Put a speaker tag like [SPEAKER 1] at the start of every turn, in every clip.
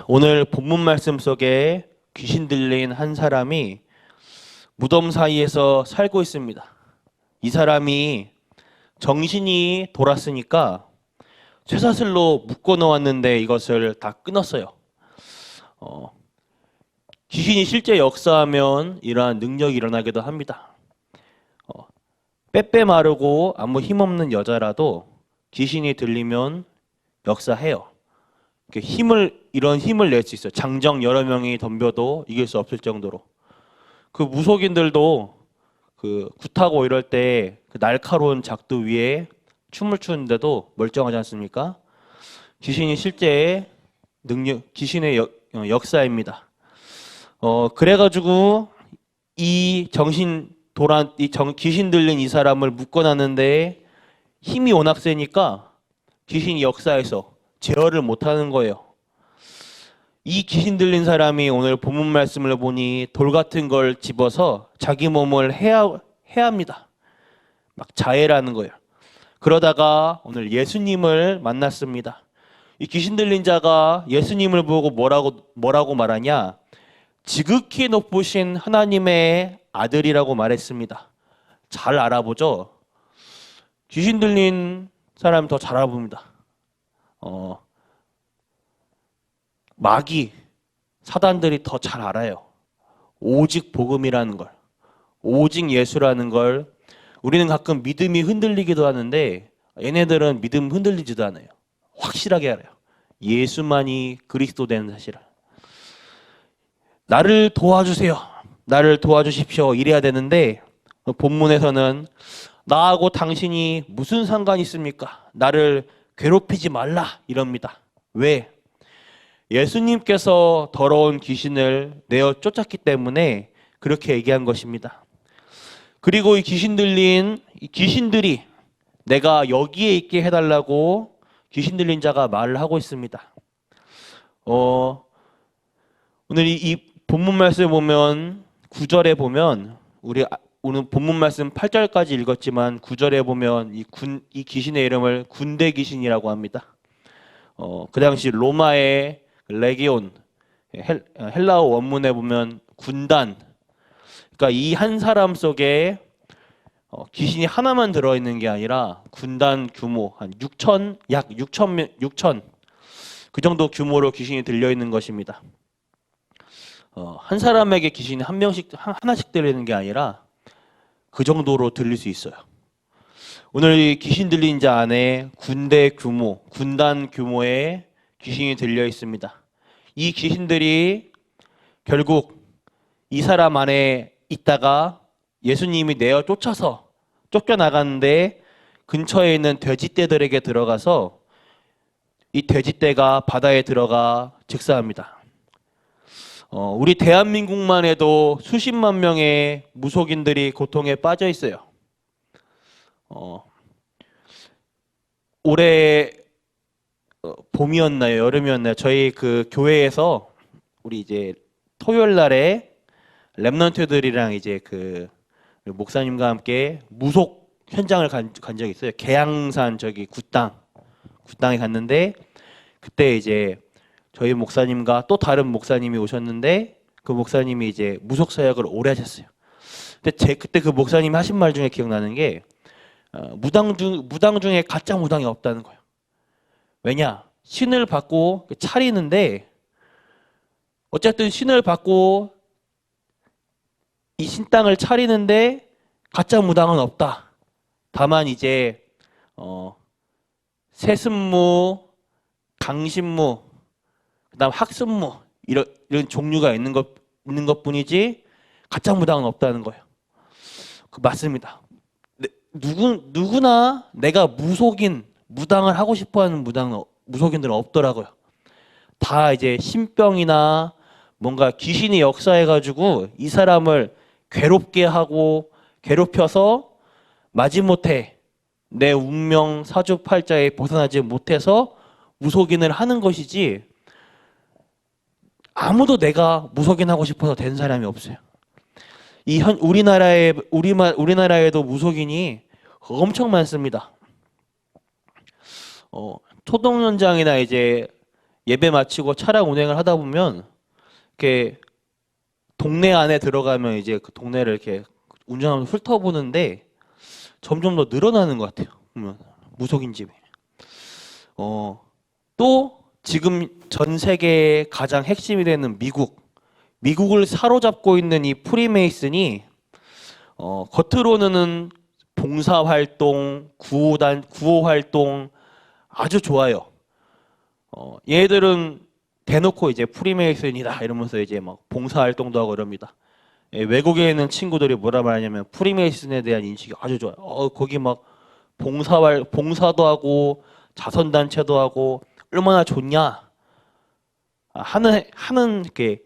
[SPEAKER 1] 오늘 본문 말씀 속에 귀신 들린 한 사람이 무덤 사이에서 살고 있습니다. 이 사람이 정신이 돌았으니까 쇠사슬로 묶어 놓았는데 이것을 다 끊었어요. 어, 귀신이 실제 역사하면 이러한 능력이 일어나기도 합니다. 빼빼 마르고 아무 힘없는 여자라도 귀신이 들리면 역사해요. 이런 힘을 낼 수 있어요. 장정 여러 명이 덤벼도 이길 수 없을 정도로. 그 무속인들도 굿하고 이럴 때 그 날카로운 작두 위에 춤을 추는데도 멀쩡하지 않습니까? 귀신이 실제 귀신의 역사입니다. 그래가지고 귀신 들린 이 사람을 묶어놨는데 힘이 워낙 세니까 귀신이 역사해서 제어를 못하는 거예요. 이 귀신 들린 사람이 오늘 본문 말씀을 보니 돌 같은 걸 집어서 자기 몸을 해합니다. 막 자해라는 거예요. 그러다가 오늘 예수님을 만났습니다. 이 귀신 들린 자가 예수님을 보고 뭐라고 말하냐? 지극히 높으신 하나님의 아들이라고 말했습니다. 잘 알아보죠? 귀신 들린 사람 더 잘 알아봅니다. 마귀, 사단들이 더 잘 알아요. 오직 복음이라는 걸, 오직 예수라는 걸. 우리는 가끔 믿음이 흔들리기도 하는데 얘네들은 믿음 흔들리지도 않아요. 확실하게 알아요. 예수만이 그리스도 된 사실을. 나를 도와주세요. 나를 도와주십시오. 이래야 되는데 본문에서는 나하고 당신이 무슨 상관이 있습니까? 나를 괴롭히지 말라 이럽니다. 왜? 예수님께서 더러운 귀신을 내어 쫓았기 때문에 그렇게 얘기한 것입니다. 그리고 이 귀신들이 내가 여기에 있게 해달라고 귀신 들린 자가 말을 하고 있습니다. 오늘 이 본문 말씀을 보면 9절에 보면 우리 오늘 본문 말씀 8절까지 읽었지만 9절에 보면 이 귀신의 이름을 군대 귀신이라고 합니다. 그 당시 로마의 레기온, 헬라어 원문에 보면 군단, 그러니까 이 한 사람 속에 귀신이 하나만 들어있는 게 아니라 군단 규모 한 6천, 약 6천 그 정도 규모로 귀신이 들려있는 것입니다. 한 사람에게 귀신이 하나씩 들리는 게 아니라 그 정도로 들릴 수 있어요. 오늘 이 귀신 들린 자 안에 군단 규모의 귀신이 들려 있습니다. 이 귀신들이 결국 이 사람 안에 있다가 예수님이 내어 쫓겨나가는데 근처에 있는 돼지떼들에게 들어가서 이 돼지떼가 바다에 들어가 즉사합니다. 우리 대한민국만 해도 수십만 명의 무속인들이 고통에 빠져 있어요. 올해 봄이었나요? 여름이었나요? 저희 그 교회에서 우리 이제 토요일 날에 랩런트들이랑 이제 그 목사님과 함께 무속 현장을 간 적이 있어요. 계양산 저기 굿당에 갔는데 그때 이제 저희 목사님과 또 다른 목사님이 오셨는데 그 목사님이 이제 무속 사역을 오래 하셨어요. 근데 그때 그 목사님이 하신 말 중에 기억나는 게 무당 중에 가짜 무당이 없다는 거예요. 왜냐? 신을 받고 차리는데 어쨌든 신을 받고 이 신당을 차리는데 가짜 무당은 없다. 다만 이제 세습무, 강신무, 그다음 학습무 이런 종류가 있는 것뿐이지 가짜 무당은 없다는 거예요. 맞습니다. 누구나 내가 무당을 하고 싶어하는 무속인들은 없더라고요. 다 이제 신병이나 뭔가 귀신이 역사해가지고 이 사람을 괴롭게 하고 괴롭혀서 마지못해 내 운명 사주팔자에 벗어나지 못해서 무속인을 하는 것이지 아무도 내가 무속인 하고 싶어서 된 사람이 없어요. 우리나라에도 무속인이 엄청 많습니다. 초동 현장이나 이제 예배 마치고 차량 운행을 하다 보면 이렇게 동네 안에 들어가면 이제 그 동네를 이렇게 운전하면서 훑어보는데 점점 더 늘어나는 것 같아요. 보면 무속인 집이. 또 지금 전 세계의 가장 핵심이 되는 미국을 사로잡고 있는 이 프리메이슨이 겉으로는 봉사활동, 구호활동 아주 좋아요. 얘들은 대놓고 이제 프리메이슨이다 이러면서 이제 막 봉사활동도 하고 그럽니다. 외국에 있는 친구들이 뭐라 말하냐면 프리메이슨에 대한 인식이 아주 좋아요. 거기 막 봉사도 하고 자선단체도 하고 얼마나 좋냐 하는 게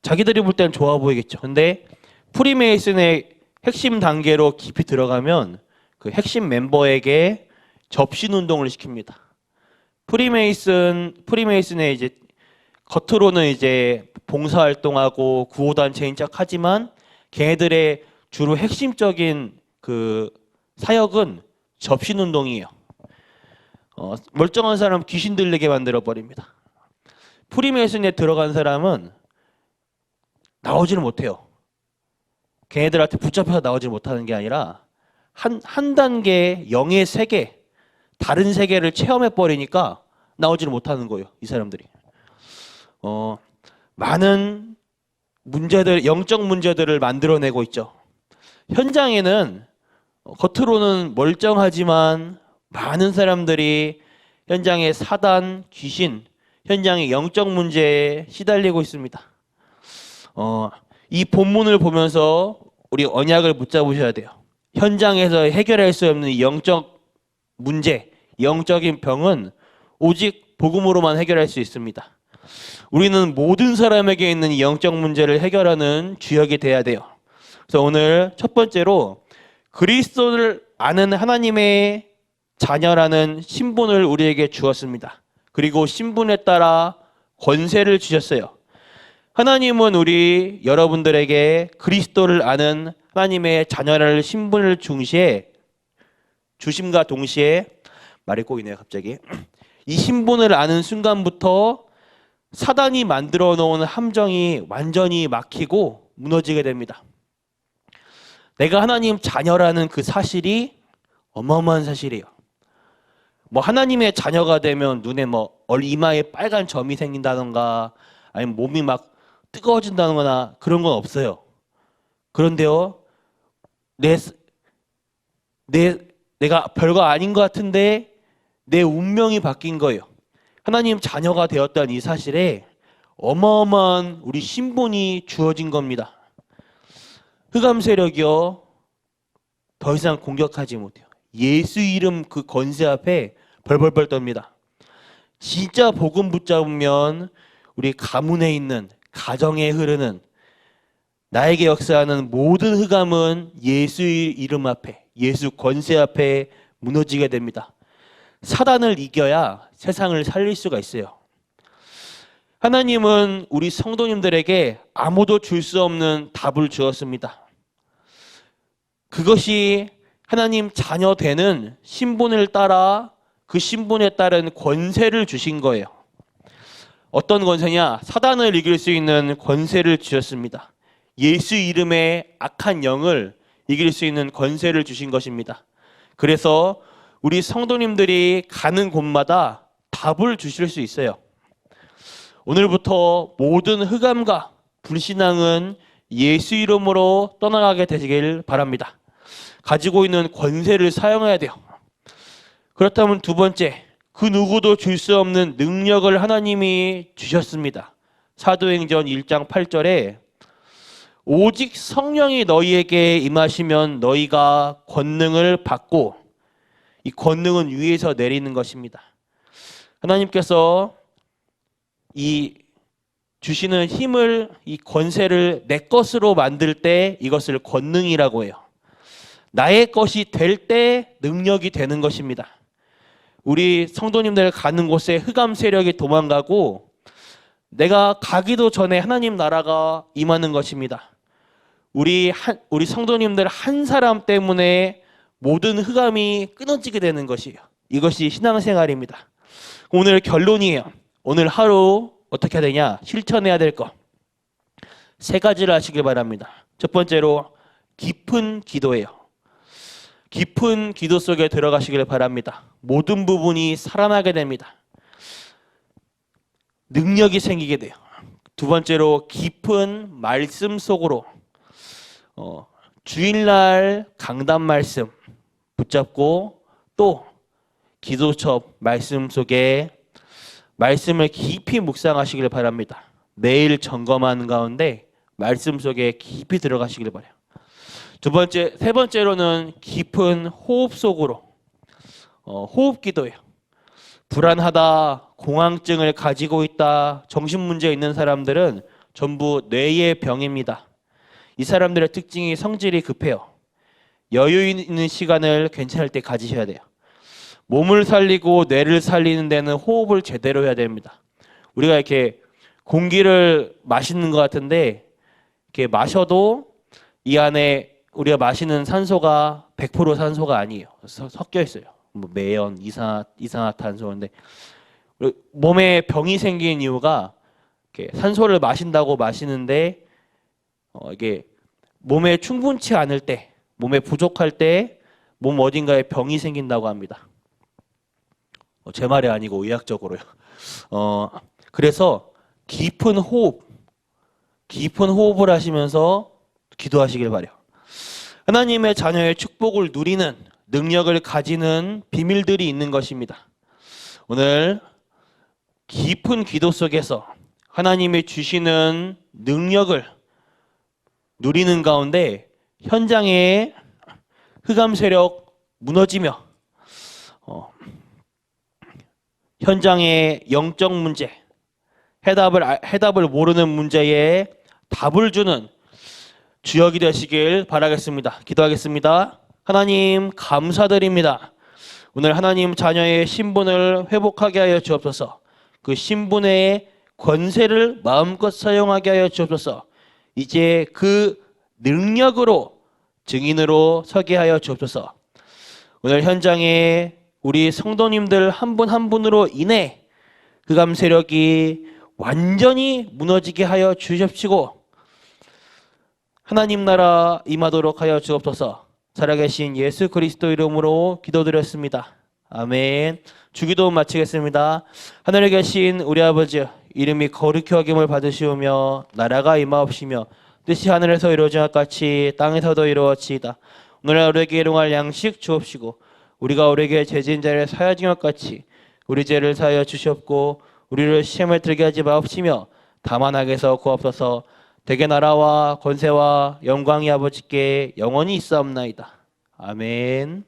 [SPEAKER 1] 자기들이 볼 때는 좋아 보이겠죠. 근데 프리메이슨의 핵심 단계로 깊이 들어가면 그 핵심 멤버에게 접신 운동을 시킵니다. 프리메이슨의 이제 겉으로는 이제 봉사활동하고 구호단체인 척하지만 걔네들의 주로 핵심적인 그 사역은 접신 운동이에요. 멀쩡한 사람 귀신 들리게 만들어 버립니다. 프리메이슨에 들어간 사람은 나오지는 못해요. 걔네들한테 붙잡혀서 나오지 못하는 게 아니라 한 단계 영의 세계, 다른 세계를 체험해 버리니까 나오지를 못하는 거예요. 이 사람들이. 많은 문제들, 영적 문제들을 만들어내고 있죠. 현장에는 겉으로는 멀쩡하지만 많은 사람들이 현장의 사단, 귀신, 현장의 영적 문제에 시달리고 있습니다. 이 본문을 보면서 우리 언약을 붙잡으셔야 돼요. 현장에서 해결할 수 없는 이 영적 문제, 영적인 병은 오직 복음으로만 해결할 수 있습니다. 우리는 모든 사람에게 있는 이 영적 문제를 해결하는 주역이 돼야 돼요. 그래서 오늘 첫 번째로 그리스도를 아는 하나님의 자녀라는 신분을 우리에게 주었습니다. 그리고 신분에 따라 권세를 주셨어요. 하나님은 우리 여러분들에게 그리스도를 아는 하나님의 자녀라는 신분을 중시해 주심과 동시에 말이 꼬이네요 갑자기. 이 신분을 아는 순간부터 사단이 만들어 놓은 함정이 완전히 막히고 무너지게 됩니다. 내가 하나님 자녀라는 그 사실이 어마어마한 사실이에요. 뭐 하나님의 자녀가 되면 눈에 뭐 이마에 빨간 점이 생긴다던가 아니면 몸이 막 뜨거워진다거나 그런 건 없어요. 그런데요, 내가 별거 아닌 것 같은데 내 운명이 바뀐 거예요. 하나님 자녀가 되었다는 이 사실에 어마어마한 우리 신분이 주어진 겁니다. 흑암 세력이요 더 이상 공격하지 못해요. 예수 이름 그 권세 앞에 벌벌벌 떱니다. 진짜 복음 붙잡으면 우리 가문에 있는 가정에 흐르는 나에게 역사하는 모든 흑암은 예수의 이름 앞에, 예수 권세 앞에 무너지게 됩니다. 사단을 이겨야 세상을 살릴 수가 있어요. 하나님은 우리 성도님들에게 아무도 줄 수 없는 답을 주었습니다. 그것이 하나님 자녀 되는 신분을 따라 그 신분에 따른 권세를 주신 거예요. 어떤 권세냐? 사단을 이길 수 있는 권세를 주셨습니다. 예수 이름의 악한 영을 이길 수 있는 권세를 주신 것입니다. 그래서 우리 성도님들이 가는 곳마다 답을 주실 수 있어요. 오늘부터 모든 흑암과 불신앙은 예수 이름으로 떠나가게 되시길 바랍니다. 가지고 있는 권세를 사용해야 돼요. 그렇다면 두 번째, 그 누구도 줄 수 없는 능력을 하나님이 주셨습니다. 사도행전 1장 8절에 오직 성령이 너희에게 임하시면 너희가 권능을 받고, 이 권능은 위에서 내리는 것입니다. 하나님께서 이 주시는 힘을, 이 권세를 내 것으로 만들 때 이것을 권능이라고 해요. 나의 것이 될 때 능력이 되는 것입니다. 우리 성도님들 가는 곳에 흑암 세력이 도망가고 내가 가기도 전에 하나님 나라가 임하는 것입니다. 우리 성도님들 한 사람 때문에 모든 흑암이 끊어지게 되는 것이에요. 이것이 신앙생활입니다. 오늘 결론이에요. 오늘 하루 어떻게 해야 되냐? 실천해야 될 거. 세 가지를 하시길 바랍니다. 첫 번째로 깊은 기도예요. 깊은 기도 속에 들어가시길 바랍니다. 모든 부분이 살아나게 됩니다. 능력이 생기게 돼요. 두 번째로 깊은 말씀 속으로 주일날 강단 말씀 붙잡고 또 기도첩 말씀 속에 말씀을 깊이 묵상하시길 바랍니다. 매일 점검하는 가운데 말씀 속에 깊이 들어가시길 바라요. 세 번째로는 깊은 호흡 속으로 호흡 기도예요. 불안하다, 공황증을 가지고 있다, 정신문제 있는 사람들은 전부 뇌의 병입니다. 이 사람들의 특징이 성질이 급해요. 여유 있는 시간을 괜찮을 때 가지셔야 돼요. 몸을 살리고 뇌를 살리는 데는 호흡을 제대로 해야 됩니다. 우리가 이렇게 공기를 마시는 것 같은데 이렇게 마셔도 이 안에 우리가 마시는 산소가 100% 산소가 아니에요. 섞여 있어요. 뭐 매연, 이산화탄소인데 몸에 병이 생긴 이유가 이렇게 산소를 마신다고 마시는데 이게 몸에 충분치 않을 때, 몸에 부족할 때 몸 어딘가에 병이 생긴다고 합니다. 제 말이 아니고 의학적으로요. 그래서 깊은 호흡을 하시면서 기도하시길 바래요. 하나님의 자녀의 축복을 누리는 능력을 가지는 비밀들이 있는 것입니다. 오늘 깊은 기도 속에서 하나님이 주시는 능력을 누리는 가운데 현장의 흑암 세력 무너지며 현장의 영적 문제, 해답을 모르는 문제에 답을 주는 주역이 되시길 바라겠습니다. 기도하겠습니다. 하나님 감사드립니다. 오늘 하나님 자녀의 신분을 회복하게 하여 주옵소서. 그 신분의 권세를 마음껏 사용하게 하여 주옵소서. 이제 그 능력으로 증인으로 서게 하여 주옵소서. 오늘 현장에 우리 성도님들 한 분 한 분으로 인해 흑암 세력이 완전히 무너지게 하여 주십시고 하나님 나라 임하도록 하여 주옵소서. 살아계신 예수 그리스도 이름으로 기도드렸습니다. 아멘. 주기도 마치겠습니다. 하늘에 계신 우리 아버지 이름이 거룩히 여김을 받으시오며 나라가 임하옵시며 뜻이 하늘에서 이루어진 것 같이 땅에서도 이루어지이다. 오늘 우리에게 일용할 양식 주옵시고 우리가 우리에게 죄진 자를 사하진 것 같이 우리 죄를 사하여 주시옵고 우리를 시험에 들게 하지 마옵시며 다만 악에서 구하옵소서. 대개 나라와 권세와 영광이 아버지께 영원히 있사옵나이다. 아멘.